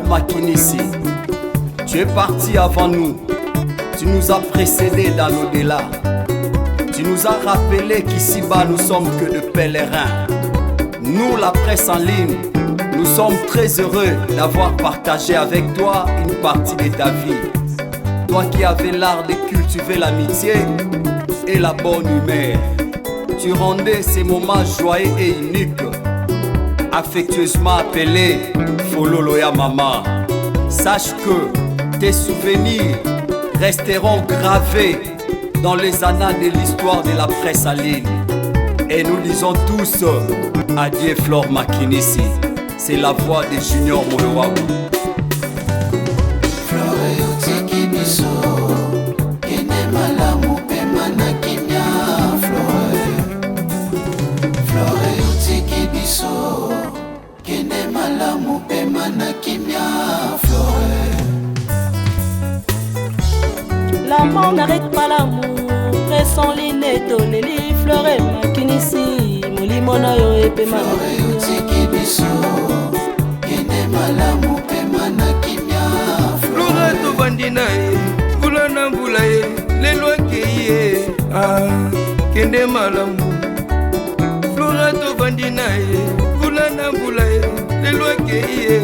Makinisi, tu es parti avant nous. Tu nous as précédés dans l'au-delà. Tu nous as rappelé qu'ici-bas nous sommes que de pèlerins. Nous, la presse en ligne, nous sommes très heureux d'avoir partagé avec toi une partie de ta vie. Toi qui avais l'art de cultiver l'amitié et la bonne humeur. Tu rendais ces moments joyeux et uniques, affectueusement appelés Fololoya Mama. Sache que tes souvenirs resteront gravés dans les annales de l'histoire de la presse en ligne. Et nous disons tous adieu Flore Makinisi. C'est la voix de Junior Molowabu. L'amour n'arrête pas l'amour, presse en ligne et toleli Flore Makinisi, molimo na yo epema Flora to bandina ye, mbula na mbula ye, lelo akeye, kende malamu. Flora to bandina ye, mbula na mbula ye, lelo akeye,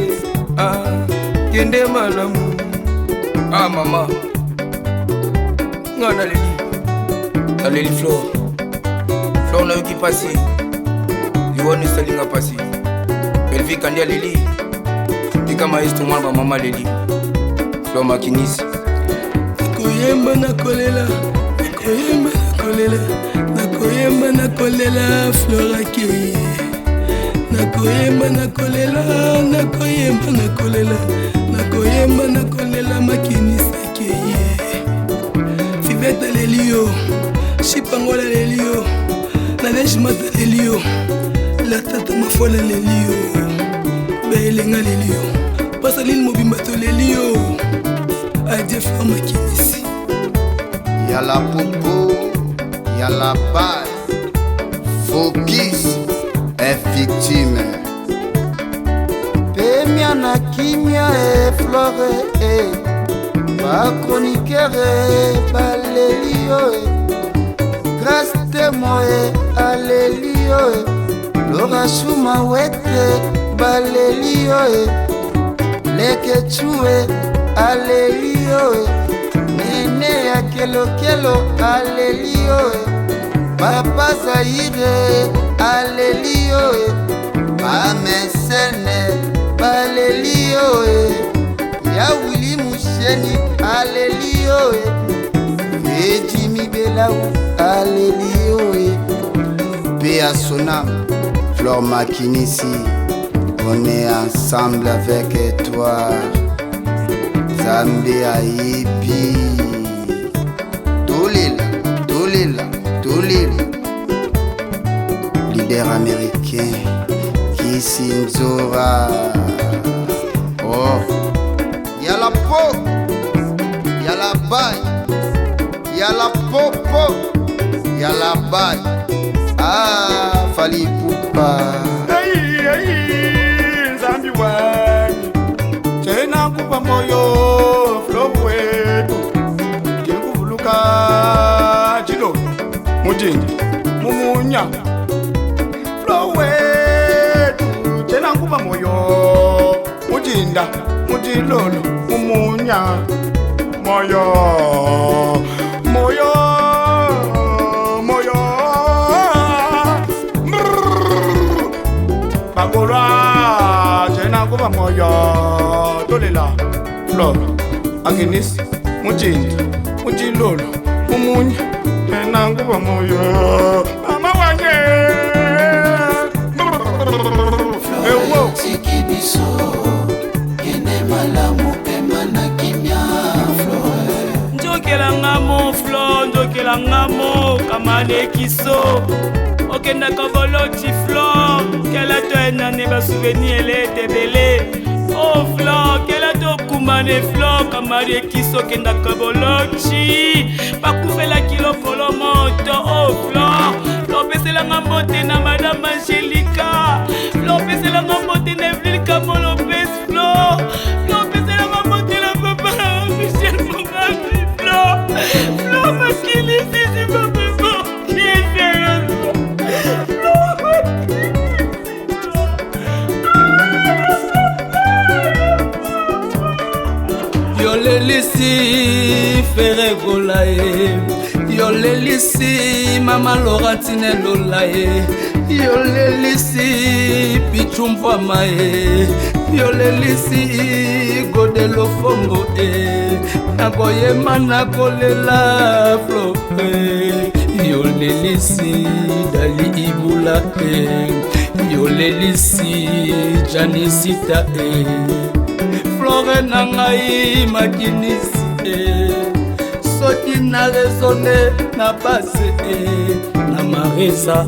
kende malamu. Mama, nga naleli Flora. Flora na yoki pasi, liwoni salinga pasi. Belvi kandia leli, tika maestro mwana mama leli. Flore Makinisi. Nakoyemba nakolela, nakoyemba nakolela, nakoyemba nakolela Flore akeye. Nakoyemba nakolela, nakoyemba nakolela, nakoyemba nakolela Makinisi akeye. Fiveta lelio, Chipangola lelio, Nalejimata lelio, la tata mafola lelio, Belenga lelio, Pasaline Mobimbato lelio, adieu Flore Makinisi. Y'a la popo, y'a la balle, focus, victime. Pemia na kimia e Flore ba chroniqueur e balelio grâce témoin e alelio Lora Shuma wete balelio leke chue alelio nene ya kelo kelo alelio Papa Zaire alelio Bamesene balelio ya Willy Musheni alelio Jimmy Belau alelio Paix à son âme, Flore Makinisi, on est ensemble avec toi. Zambé Aipi, Tolila, Tolila, Tolila. Leader américain, Kisinzora. Oh, y'a la peau, y'a la baille, y'a la popo, y'a la baille. Fali Poupa. Zambi wani, tena kupa moyo Flore wetu. Jekuvuluka chilo, mujindi, mumunya. Flore wetu, tena kupa moyo mujinda, mujilolo, mumunya. Moyo, moyo. Bagora, jena kuba moyo, tolela, Flore, Makinisi, mujindi, mujilolo, mumunya, jena kuba moyo, mama wanye. Flore tiki biso, kene malamu pema na kimia Flore. Njokela ngamo Flore, njokela ngamo kamane kiso. Okenda kabolochi Flore, kela to enane ba souvenir ele tebele. Oh Flore, kela to kumane Flore, kamari kiso kenda kabolochi. Bakufela kilo polo moto. Oh Flore, lopesela ngamote na Madame Angelica. Lopesela ngamote na Evelyn Kamolo Lopez Flore. Jennifer Golae Yolelisi Mama Laurentine Lolae Yolelisi Pichumva Mae Yolelisi Godelo Fongo Nakoye Manakolela Flope Yolelisi Dali Ibula Yolelisi Janisita Flore Nangai Makinisi Soki na raisonne na passe na Marisa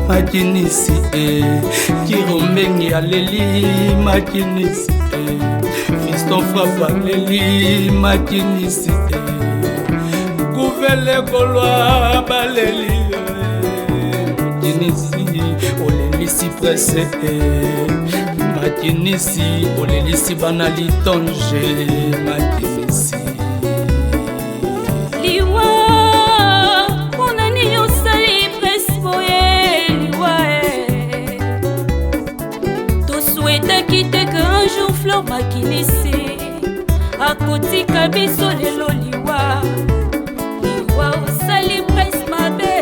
Makinisi Kirombengi Aleli Makinisi Fiston Frapa Leli Makinisi Kouvele Kolwa Baleli Makinisi Olelisi Presse Makinisi Olelisi Banali Tonge Makinisi Liwa Monani Yosali Presse Boye Liwa To souhaite quitter qu'un jour Fleur Makinisi Akotika biso lelo liwa Liwa Osali Presse Mabe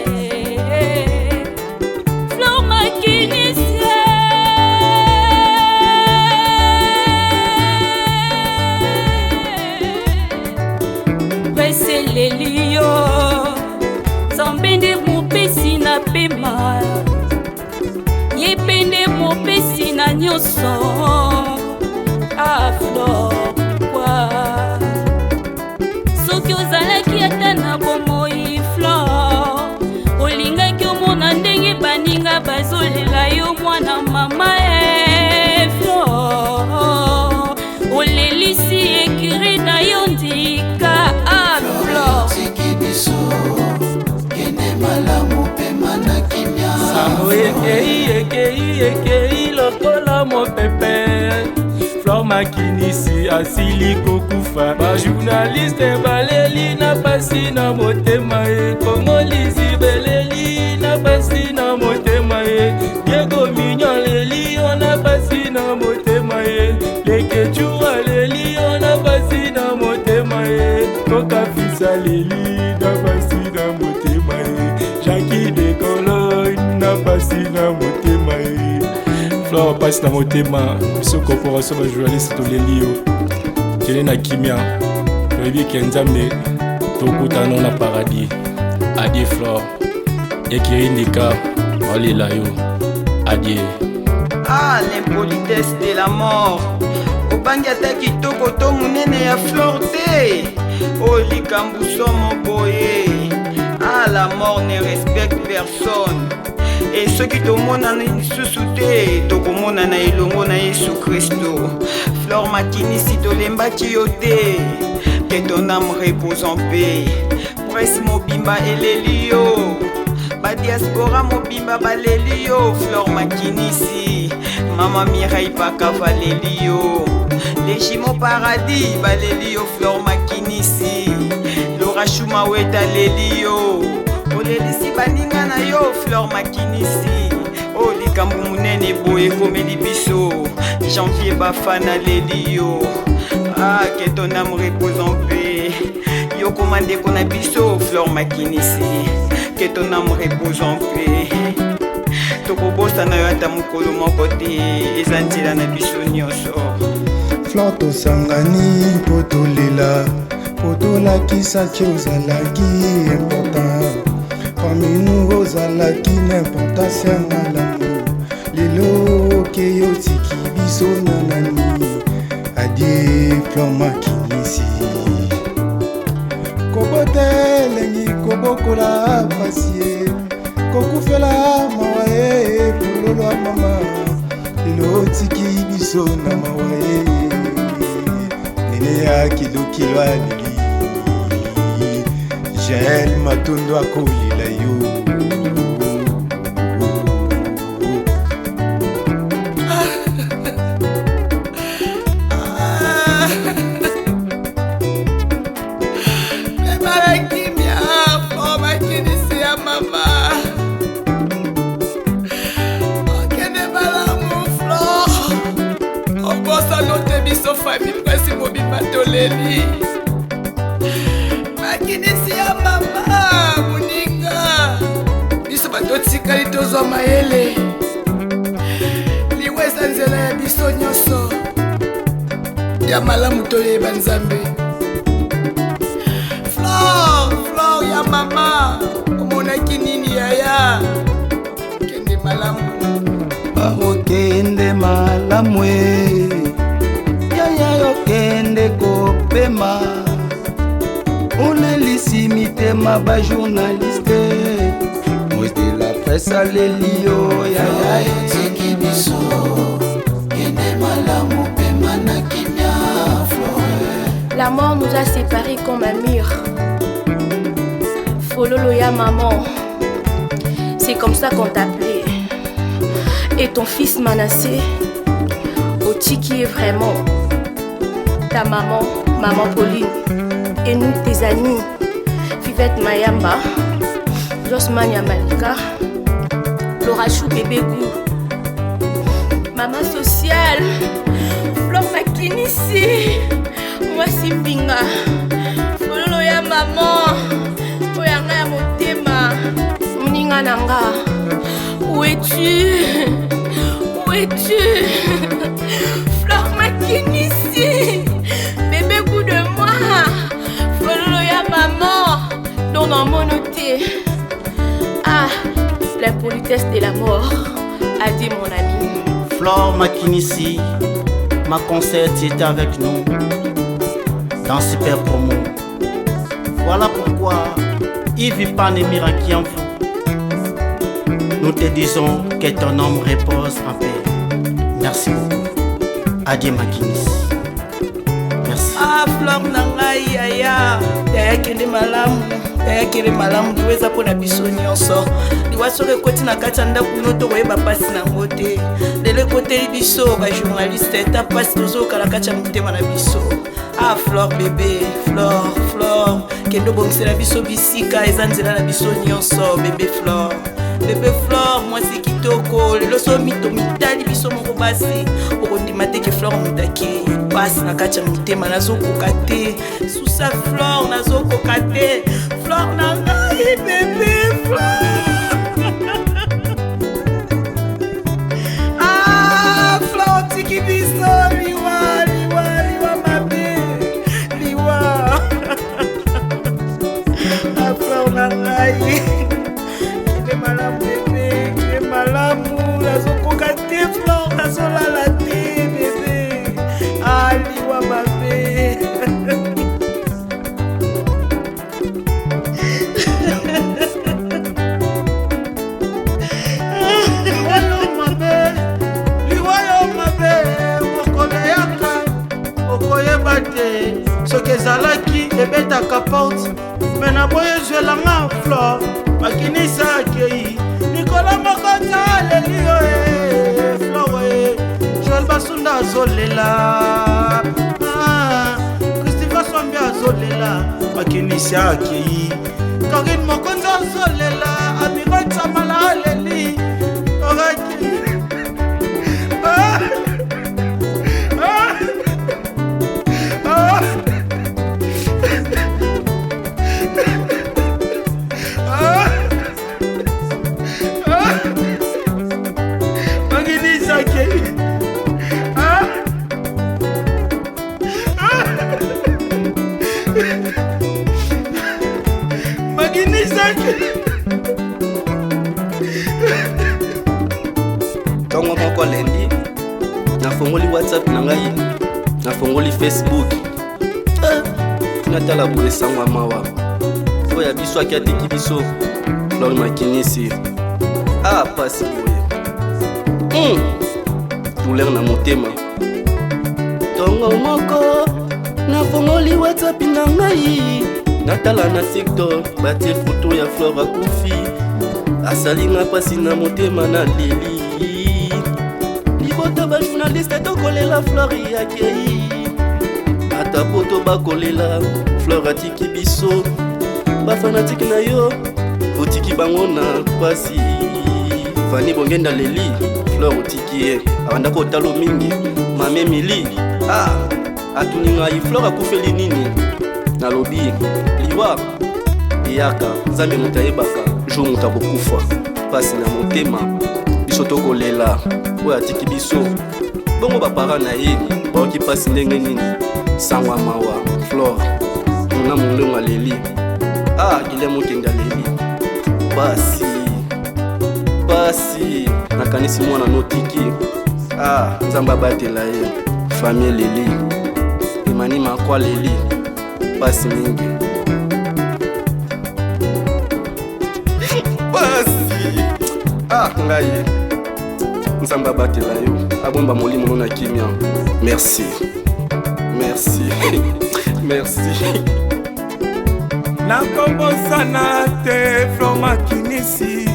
Fleur Makinisi Presse lelio Zambende mopesi na pema Yepende mopesi na nyoso Fleur kwa Soki ozalaki ata na bomoi Fleur Olingaki omona ndenge baninga bazolela yo mwana mama Fleur Olelisi ekiri na yo ndika Fleur Tikibiso Kene malamu pema na kimia Sango ekei lokola mopepe Fleur Makinisi asili kokufa Ba journaliste baleli na pasi na motema Kongolisi beleli na pasi na motema Diego Mignon leli na pasi na motema Lekechua leli na pasi na motema Koka Fisa leli na pasi na motema Jackie de Cologne na pasi na motema Fleur passe na motema biso corporation ba journaliste to lelio kele na kimia toyebi ke nzambe tokutana na paradis adie Fleur ekiri ndika olela yo adie l'impolitesse de la mort obangi ata kitoko to monene ya Fleur te likambo somo boye la mort ne respecte personne et ceux qui tomonana lisusu te tokomonana elongo na Yesu Kristo Fleur Makinisi tolembaki yo te que ton âme repose en paix Presse mobimba eleli yo badiaspora mobimba baleli yo Fleur Makinisi Mama Mireille Pakava leli yo les Jimo Paradis baleli yo Fleur Makinisi Laura Chouma Weta leli yo olelisi baninga na yo Fleur Makinisi likambo munene boye komeli biso janvier bafana leli yo que ton âme repose en paix yo komandeko na biso Fleur Makinisi que ton âme repose en paix tokobosana yo ata mokolo moko te eza nzela na biso nyonso Fleur tosangani mpo tolela mpo tolakisaki ozalaki important parmi nous ozalaki n'importance ya malamu lelo oke yotiki biso na nani adie Fleur Makinisi kobote elengi kobokola pasie kokufela mawa ye pololo ya mama lelo otiki biso na mawa ye nene ya kilokilo aleli Jael Matondo akolela yo Famille Presse mobimba toleli makinisi ya mama moninga biso batotikali tozwa mayele liweza nzela ya biso nyonso ya malamu toyeba nzambe. Flore ya mama omonaki nini yaya? Kende malamu okende malamu yaya okende kopema onelisi mitema bajournaliste mos de la presse alelio yaya yotiki biso kende malamu pema na kimia. La mort nous a séparés comme un mur. Fololo ya maman, c'est comme ça qu'on t'appelait. Et ton fils Manassé, Oti qui est vraiment ta maman, maman Pauline. Et nous tes amis, Vivette Mayamba, Josman Yamalika, Laura Chou Bébé Gou, Maman Sociale, Flore Makinissi, moi Simbinga, Fololo ya maman, Oyanga ya motema, Moninga nanga. Où es-tu? Où es-tu? Flore Makinissi, bébé goût de moi, Fololo ya maman, dans mon monoté. Ah, l'impolitesse de la mort, a dit mon ami. Flore Makinissi, ma concert était avec nous dans Super Promo. Voilà pourquoi Yves Pan et Miraki en vous. Nous te disons que ton homme repose en paix. Merci beaucoup. Adieu Makinissi. Merci. Ah, Flore nangai yaya kende malamu kende malamu liweza pona biso nyonso liwaso rekoti na kati ya ndako noto koyeba pasi nango te lelo ekoteli biso bajournaliste ta pasi tozokala kati ya motema na biso. Ah, Flore bébé, Flore kende obongisela biso bisika eza nzela na biso nyonso bébé Flore. Bébé Flore mwasi kitoko lelo so mito mitali biso moko basi okondima te ke Flore mutaki pasi na kati ya motema nazokoka te susa Flore nazokoka te Flore na ngai bébé Flore. Ah, Flore tiki biso liwa mabe liwa. Ah, Flore na ngai malamu bébé, qui est malamu, nazokoka te Flore, nazolala te bébé. Ah, liwa mabe. Liwa yo mabe, mokolo yaka okoyeba te soki ezalaki ebetaka porte me naboyi ezwelanga Flore Makinisa akei Nicolas Mokonza alelio Flore Joel Basunda azolela Christopher Swambi azolela Makinisa akei Karine Mokonza azolela Amiral Tsamala aleli Oraki Tongo moko lendi nafongoli WhatsApp na ngai nafongoli Facebook natala boye sangwa mawa oya biso akatiki biso Flore Makinissi ah pasi boye douleur na motema tongo moko nafongoli WhatsApp na ngai natala na TikTok batie foto ya Flore akufi asalinga pasi na motema na leli libota bajournaliste tokolela Flore yakei ata poto bakolela Flore atiki biso bafanatike na yo otiki bango na pasi fani bongenda leli Flore otiki ye abanda kotalo mingi mame mili ah atuninga yi Flore akufeli nini nalobi liwa eyaka nzambe moto ayebaka jour moto akokufa mpasi na motema biso tokolela oyo atiki biso bongo bapara na ye baoki mpasi ndenge nini sangwa mawa Flore mona molongo aleli gile mokenge aleli basi nakanisi mwana notiki nzambe abatela ye famille leli emani makwa leli pasi mingi ngai nzambe abatela yo abomba molimo no na kimia. Merci nakobosana te Flore Makinisi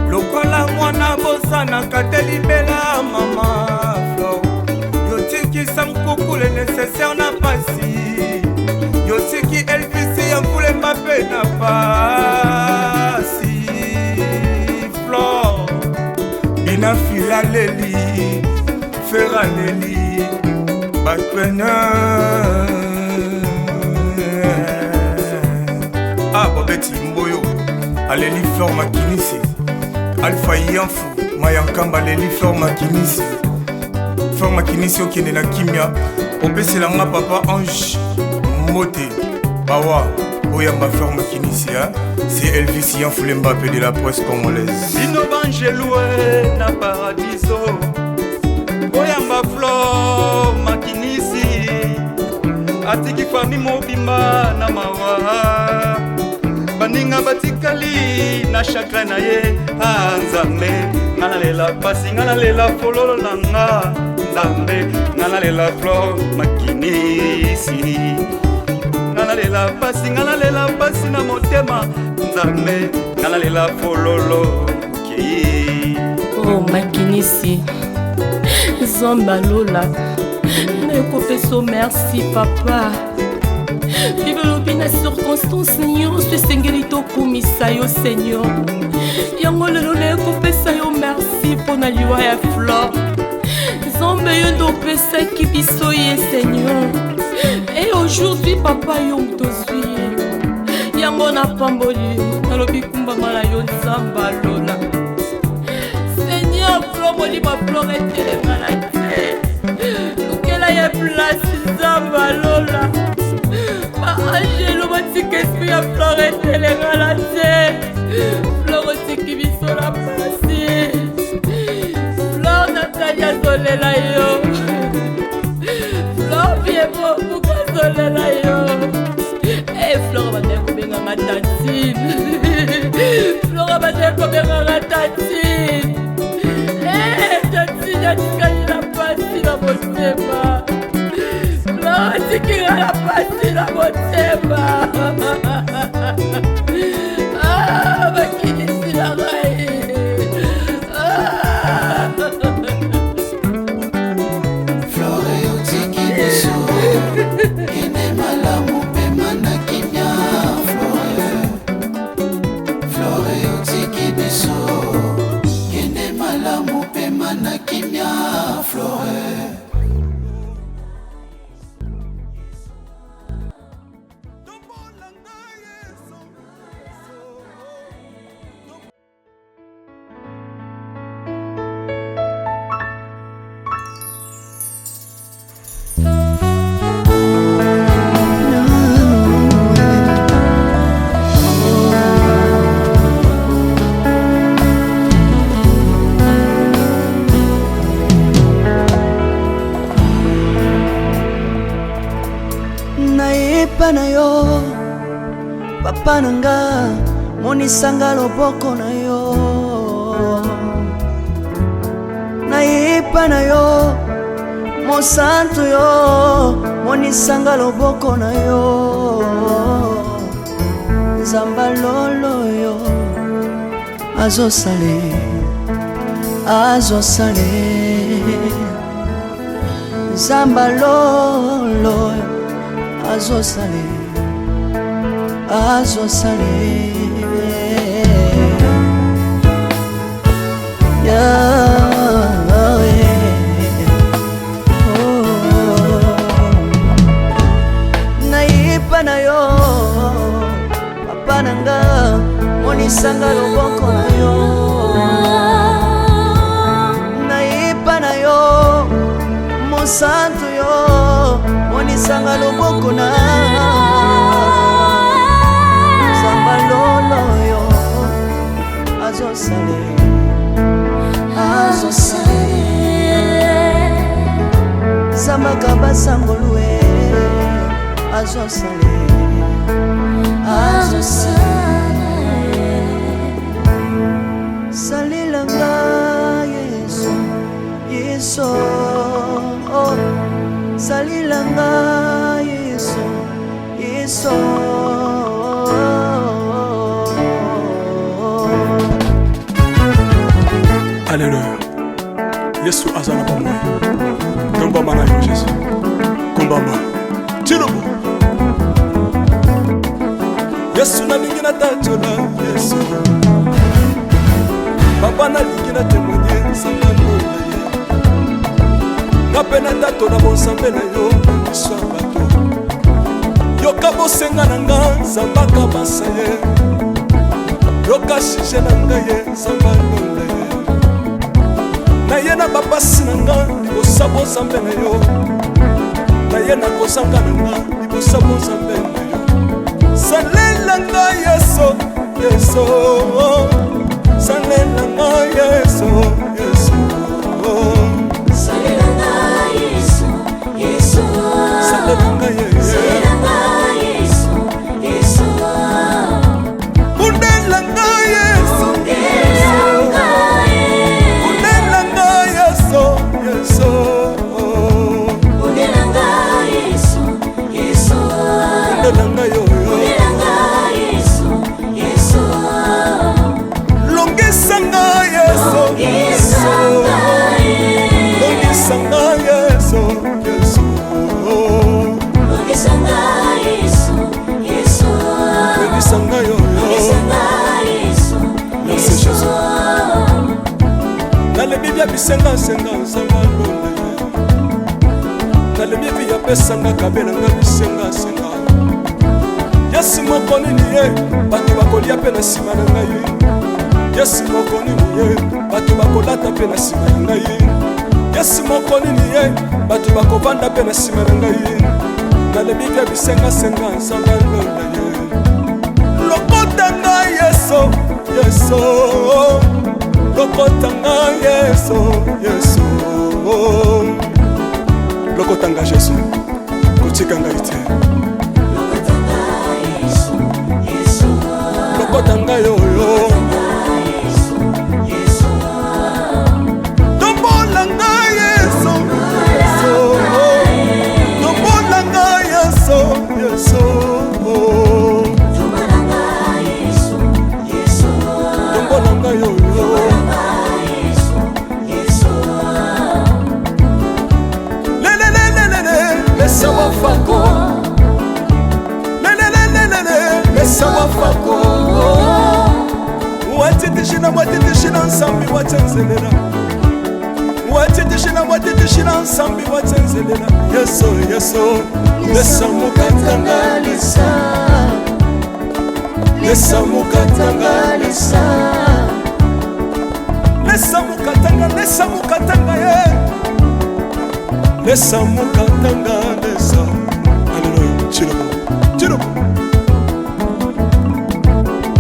lokola mwana bosanaka te libela mama Flore yotikisa mkukule nécessaire na pasi yotiki Elvis ya Mfulemba mpe na pasi Flore bina fila leli fera leli batwena Bobeti Mboyo aleli Flore Makinisi Alpha Yanfu Mayankamba leli Flore Makinisi Flore Makinisi okende na kimia opesela nga papa Ange Mote bawa oyamba Flore Makinisi c'est Elvis Yanfulemba de la presse congolaise Bino bangeloué na paradiso oyamba Flore Makinisi atiki fami mobimba na mawa baninga batikali na chakra na ye nzambe ngana lela pasi ngana lela fololo nanga nzambe ngana lela Flore Makinisi ngana lela pasi na motema nzambe ngana lela fololo kei Makinisi Nzambe lola nakopeso merci papa Vive na circonstance nyonso esengeli tokumisa yo Seigneur yango lelo nakopesa yo merci mpona liwa ya Flore Nzambe yo nde opesaki biso ye Seigneur et aujourd'hui papa yo tozwi ye yango napamboli nalobi kumbama na yo Nzambe alola Seigneur Flore molimo Flore etelemana te lukela ye place Nzambe alola Angelo batiki esprit ya Flore etelengala te Flore otiki biso na pasi Flore Natali azolela yo Flore biemo buka azolela yo Flore bande kobenganga tantine Flore bande kobenganga tantine tantine atikali na pasi na motema Tikira la pasi na motema Makinisi la rai Flore otiki biso kende malamu pema na kimia Flore otiki biso kende malamu pema na kimia Flore na yo papa nanga monisanga loboko na yo nayepa na yo mosantu yo monisanga loboko na yo Nzamba lolo yo azosale Nzamba lolo azosale nayepa na yo mama nanga monisanga loboko na yo nayipa na yo mosantu yo monisanga loboko na zamba lolo yo azosale zamba kabasangolue azosale salilanga yesu yesu salilanga yesu yesu Alléluia. Yesu azana pamoja. Naomba maana ya Yesu. Kumbamba. Chirubu. Yesu na mingi na tachola Yesu. Papa na lingi na temoye sangano na ye. Napena tato na bonsambe na yo iswa bato. Yoka bosenga na nga zambaka basa ye. Yoka shije na nga ye sambano na ye. Na ye na bapasi na nga libosabo zambe na yo. Na ye na kozanga na nga libosabo zambe na yo. Salela nga yeso yeso. Salela nga yeso yeso. Salela nga yeso yeso. Salela nga yeso. Salela nga yeso yeso. Undela nga yeso. Bisenga senga sanga lona Kale mipi ya pesanga kabela nga bisenga senga Yesu moko nini ye Batu bakolia pe na sima na ngai Yesu moko nini ye Batu bakolata pe na sima na ngai Yesu moko nini ye Batu bakovanda pe na sima na ngai Kale mipi ya bisenga senga sanga lona ye Lokota nga yeso yeso Lokotanga Yesu, Yesu. Lokotanga Yesu, kuchikanga ite. Lokotanga yo yo. Tombolanga Yesu, Yesu. Tombolanga Yesu, Yesu. Tombolanga yo yo. Mesawa fako Mesawa fako Watitishina nsambi watenzelela Watitishina nsambi watenzelela Yeso yeso Lesa mukatanga lisa Lesa mukatanga lisa Lesa mukatanga ye Lesa mukatanga lesa. Alléluia. Chirubu. Chirubu.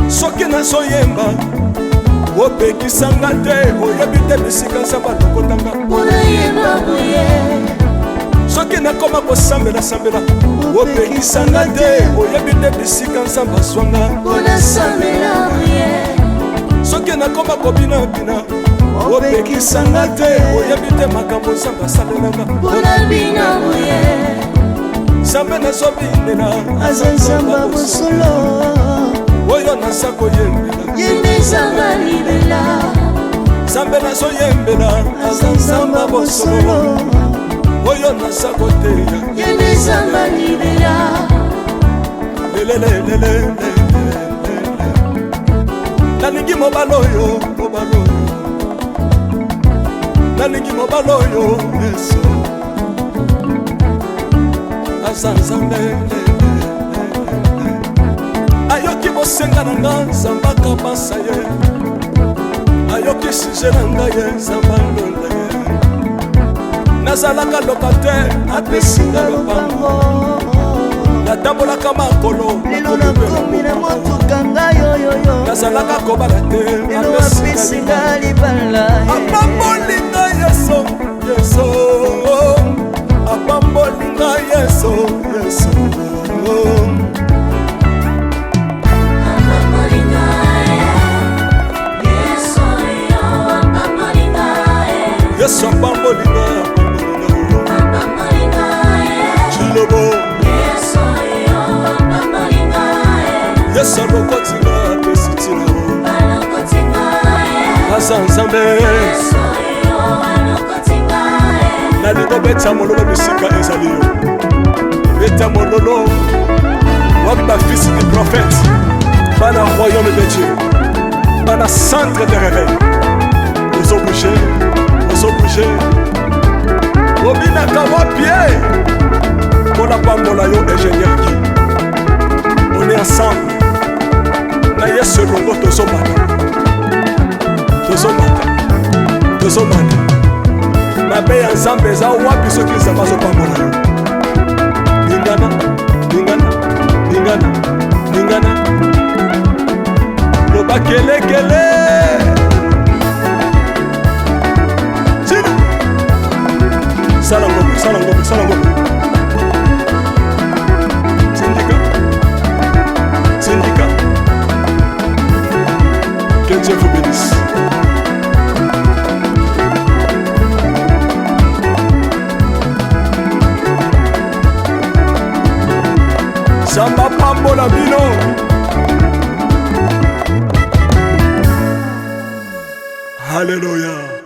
Soki na soyemba opekisanga te oyebi te bisika nsamba lokotanga Unayemba buye. Soki nakoma kosambela sambela opekisanga te oyebi te bisika nsamba swanga Unasambela buye. Soki nakoma kobina bina opekisanga te oyebi te makambo nzambe asalelanga Unabina buye. Nzambe nazobinela aza nzamba bosolo oyo naza koyembela Yende nzamba libela. Nzambe nazoyembela aza nzamba bosolo oyo naza koteya Yende nzamba libela. lelelelelele nalingi mobala oyo nalingi mobala oyo Yesu aza nzambe ayoki senga na nga nzamba kabasa ye ayoki suje na ngai ye nzamba londa ye nazalaka lokatere apesinga lopango natambolaka makolo lelo nakomi na motuka ngai oyoyo nazalaka kobala te lelo apesinga libala apambolinga yeso yeso apambolinga yeso yeso Yesu apambolinga Chilobo Yesu alokotinga apesitina Asa nzambe nalingo beta mololo bisika ezali yo beta mololo wapi bafisi du prophète bana royaume de Dieu bana centre de réveil aux obligés obinaka wapie mpona pambola yo ingénieur ki on est ensemble na yesu elongo tozomata mabe ya nzambe eza wapi soki nzambe azopambola yo lingana loba kelekele Sala ngombe. Syndicat. Que Dieu vous bénisse. Samba pambola bino. Alléluia.